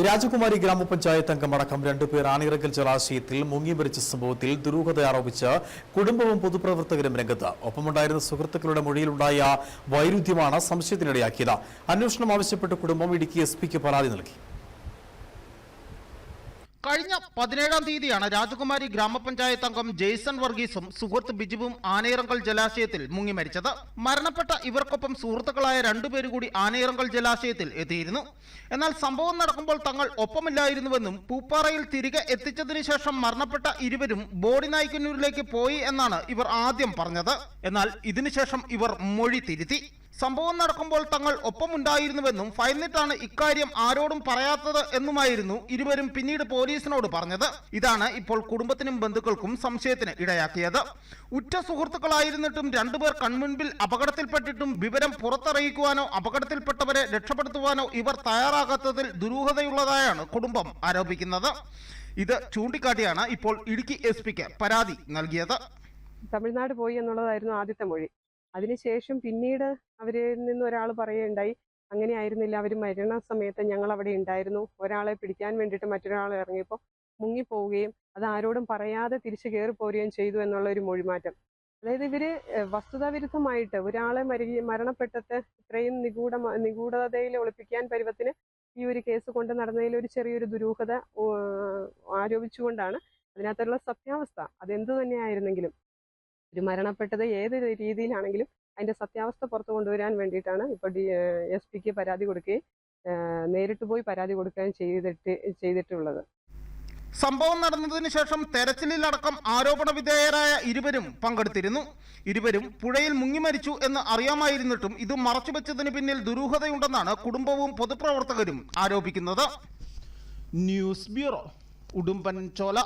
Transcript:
രാജകുമാരി ഗ്രാമപഞ്ചായത്ത് അംഗമടക്കം 2 പേർ ആണിറക്കൽ ജലാശയത്തിൽ മുങ്ങി മരിച്ച സംഭവത്തിൽ ദുരൂഹത ആരോപിച്ച് കുടുംബവും പൊതുപ്രവർത്തകരും രംഗത്ത്. ഒപ്പമുണ്ടായിരുന്ന സുഹൃത്തുക്കളുടെ മൊഴിയിലുണ്ടായ വൈരുദ്ധ്യമാണ് സംശയത്തിനിടയാക്കിയത്. അന്വേഷണം ആവശ്യപ്പെട്ട് കുടുംബം ഇടുക്കി എസ്പിക്ക് പരാതി നൽകി. കഴിഞ്ഞ 17-ാം തീയതിയാണ് രാജകുമാരി ഗ്രാമപഞ്ചായത്ത് അംഗം ജെയ്സൺ വർഗീസും സുഹൃത്ത് ബിജുവും ആനയിറങ്കൽ ജലാശയത്തിൽ മുങ്ങി മരിച്ചത്. മരണപ്പെട്ട ഇവർക്കൊപ്പം സുഹൃത്തുക്കളായ 2 പേര് കൂടി ആനയിറങ്കൽ ജലാശയത്തിൽ എത്തിയിരുന്നു. എന്നാൽ സംഭവം നടക്കുമ്പോൾ തങ്ങൾ ഒപ്പമില്ലായിരുന്നുവെന്നും പൂപ്പാറയിൽ തിരികെ എത്തിച്ചതിനു ശേഷം മരണപ്പെട്ട ഇരുവരും ബോഡി നായ്ക്കന്നൂരിലേക്ക് പോയി എന്നാണ് ഇവർ ആദ്യം പറഞ്ഞത്. എന്നാൽ ഇതിനുശേഷം ഇവർ മൊഴി തിരുത്തി. സംഭവം നടക്കുമ്പോൾ തങ്ങൾ ഒപ്പമുണ്ടായിരുന്നുവെന്നും ഭയന്നിട്ടാണ് ഇക്കാര്യം ആരോടും പറയാത്തത് എന്നുമായിരുന്നു ഇരുവരും പിന്നീട് പോലീസിനോട് പറഞ്ഞത്. ഇതാണ് ഇപ്പോൾ കുടുംബത്തിനും ബന്ധുക്കൾക്കും സംശയത്തിന് ഇടയാക്കിയത്. ഉറ്റ സുഹൃത്തുക്കളായിരുന്നിട്ടും 2 പേർ കൺമുൻപിൽ അപകടത്തിൽപ്പെട്ടിട്ടും വിവരം പുറത്തറിയിക്കുവാനോ അപകടത്തിൽപ്പെട്ടവരെ രക്ഷപ്പെടുത്തുവാനോ ഇവർ തയ്യാറാകാത്തതിൽ ദുരൂഹതയുള്ളതായാണ് കുടുംബം ആരോപിക്കുന്നത്. ഇത് ചൂണ്ടിക്കാട്ടിയാണ് ഇപ്പോൾ ഇടുക്കി എസ്പിക്ക് പരാതി നൽകിയത്. തമിഴ്നാട് പോയി എന്നുള്ളതായിരുന്നു ആദ്യത്തെ മൊഴി. അതിനുശേഷം പിന്നീട് അവരിൽ നിന്ന് ഒരാൾ പറയുകയുണ്ടായി, അങ്ങനെ ആയിരുന്നില്ല, അവർ മരണ സമയത്ത് ഞങ്ങൾ അവിടെ ഉണ്ടായിരുന്നു, ഒരാളെ പിടിക്കാൻ വേണ്ടിയിട്ട് മറ്റൊരാൾ ഇറങ്ങിയപ്പോൾ മുങ്ങിപ്പോവുകയും അത് ആരോടും പറയാതെ തിരിച്ചു കയറി പോരുകയും ചെയ്തു എന്നുള്ള ഒരു മൊഴിമാറ്റം. അതായത് ഇവര് വസ്തുതാവിരുദ്ധമായിട്ട് ഒരാളെ മരണപ്പെട്ടത് ഇത്രയും നിഗൂഢതയിൽ ഒളിപ്പിക്കാൻ പരുവത്തിന് ഈ ഒരു കേസ് കൊണ്ട് നടന്നതിൽ ഒരു ചെറിയൊരു ദുരൂഹത ആരോപിച്ചുകൊണ്ടാണ് അതിനകത്തുള്ള സത്യാവസ്ഥ അതെന്തു തന്നെയായിരുന്നെങ്കിലും ഒരു മരണപ്പെട്ടത് ഏത് രീതിയിലാണെങ്കിലും അതിന്റെ സത്യാവസ്ഥ പുറത്തു കൊണ്ടുവരാൻ വേണ്ടിയിട്ടാണ് ഇപ്പോൾ എസ്പിക്ക് പരാതി കൊടുക്കുകയും നേരിട്ട് പോയി പരാതി കൊടുക്കുകയും ചെയ്തിട്ടുള്ളത്. സംഭവം നടന്നതിന് ശേഷം തെരച്ചിലിലടക്കം ആരോപണ വിധേയരായ ഇരുവരും പങ്കെടുത്തിരുന്നു. ഇരുവരും പുഴയിൽ മുങ്ങി മരിച്ചു എന്ന് അറിയാമായിരുന്നിട്ടും ഇത് മറച്ചുവെച്ചതിന് പിന്നിൽ ദുരൂഹതയുണ്ടെന്നാണ് കുടുംബവും പൊതുപ്രവർത്തകരും ആരോപിക്കുന്നത്. News bureau, Udumbanchola.